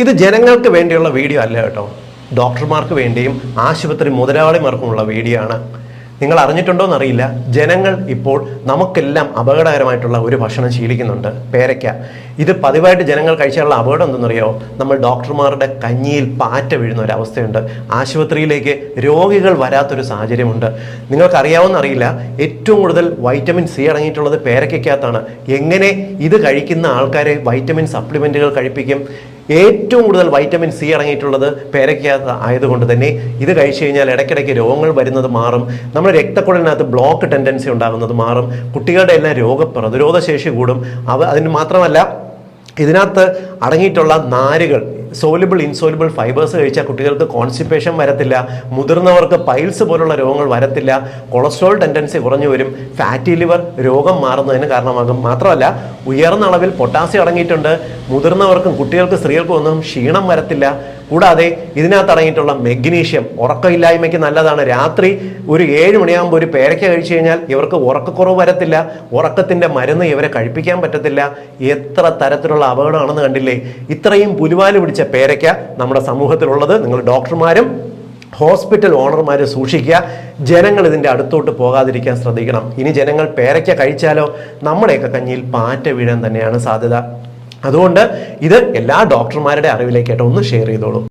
ഇത് ജനങ്ങൾക്ക് വേണ്ടിയുള്ള വീഡിയോ അല്ല കേട്ടോ, ഡോക്ടർമാർക്ക് വേണ്ടിയും ആശുപത്രി മുതലാളിമാർക്കുമുള്ള വീഡിയോ ആണ്. നിങ്ങൾ അറിഞ്ഞിട്ടുണ്ടോ എന്നറിയില്ല, ജനങ്ങൾ ഇപ്പോൾ നമുക്കെല്ലാം അപകടകരമായിട്ടുള്ള ഒരു ഭക്ഷണം ശീലിക്കുന്നുണ്ട്, പേരയ്ക്ക. ഇത് പതിവായിട്ട് ജനങ്ങൾ കഴിച്ചാലുള്ള അപകടം എന്തെന്നറിയോ? നമ്മൾ ഡോക്ടർമാരുടെ കഞ്ഞിയിൽ പാറ്റ വീഴുന്ന ഒരു അവസ്ഥയുണ്ട്. ആശുപത്രിയിലേക്ക് രോഗികൾ വരാത്തൊരു സാഹചര്യമുണ്ട്. നിങ്ങൾക്കറിയാവുന്നറിയില്ല, ഏറ്റവും കൂടുതൽ വൈറ്റമിൻ സി അടങ്ങിയിട്ടുള്ളത് പേരയ്ക്കകത്താണ്. എങ്ങനെ ഇത് കഴിക്കുന്ന ആൾക്കാരെ വൈറ്റമിൻ സപ്ലിമെൻറ്റുകൾ കഴിപ്പിക്കും? ഏറ്റവും കൂടുതൽ വൈറ്റമിൻ സി അടങ്ങിയിട്ടുള്ളത് പേരയ്ക്കകത്ത് ആയതുകൊണ്ട് തന്നെ ഇത് കഴിച്ചു കഴിഞ്ഞാൽ ഇടയ്ക്കിടയ്ക്ക് രോഗങ്ങൾ വരുന്നത് മാറും, നമ്മുടെ രക്തക്കുഴലിനകത്ത് ബ്ലോക്ക് ടെൻഡൻസി ഉണ്ടാകുന്നത് മാറും, കുട്ടികളുടെ എല്ലാം രോഗപ്രതിരോധ ശേഷി കൂടും. അതിന് മാത്രമല്ല, ഇതിനകത്ത് അടങ്ങിയിട്ടുള്ള നാരുകൾ, സോലുബിൾ ഇൻസോലുബിൾ ഫൈബേഴ്സ് കഴിച്ചാൽ കുട്ടികൾക്ക് കോൺസ്റ്റിപ്പേഷൻ വരത്തില്ല, മുതിർന്നവർക്ക് പൈൽസ് പോലുള്ള രോഗങ്ങൾ വരത്തില്ല, കൊളസ്ട്രോൾ ടെൻഡൻസി കുറഞ്ഞു വരും, ഫാറ്റി ലിവർ രോഗം മാറുന്നതിന് കാരണമാകും. മാത്രമല്ല, ഉയർന്ന അളവിൽ പൊട്ടാസ്യം അടങ്ങിയിട്ടുണ്ട്. മുതിർന്നവർക്കും കുട്ടികൾക്കും സ്ത്രീകൾക്കും ഒന്നും ക്ഷീണം വരത്തില്ല. കൂടാതെ ഇതിനകത്ത് അടങ്ങിയിട്ടുള്ള മെഗ്നീഷ്യം ഉറക്കമില്ലായ്മയ്ക്ക് നല്ലതാണ്. രാത്രി ഒരു 7 മണിയാകുമ്പോൾ ഒരു പേരയ്ക്ക കഴിച്ചു കഴിഞ്ഞാൽ ഇവർക്ക് ഉറക്കക്കുറവ് വരത്തില്ല, ഉറക്കത്തിൻ്റെ മരുന്ന് ഇവരെ കഴിപ്പിക്കാൻ പറ്റത്തില്ല. എത്ര തരത്തിലുള്ള അപകടമാണെന്ന് കണ്ടില്ലേ? ഇത്രയും പുലിവാല് പിടിച്ച പേരയ്ക്ക നമ്മുടെ സമൂഹത്തിലുള്ളത്. നിങ്ങൾ ഡോക്ടർമാരും ഹോസ്പിറ്റൽ ഓണർമാർ സൂക്ഷിക്കുക. ജനങ്ങൾ ഇതിൻ്റെ അടുത്തോട്ട് പോകാതിരിക്കാൻ ശ്രദ്ധിക്കണം. ഇനി ജനങ്ങൾ പേരയ്ക്ക കഴിച്ചാലോ നമ്മുടെയൊക്കെ കഞ്ഞിയിൽ പാറ്റ വീഴാൻ തന്നെയാണ് സാധ്യത. അതുകൊണ്ട് ഇത് എല്ലാ ഡോക്ടർമാരുടെ അറിവിലേക്കായിട്ട് ഒന്ന് ഷെയർ ചെയ്തോളൂ.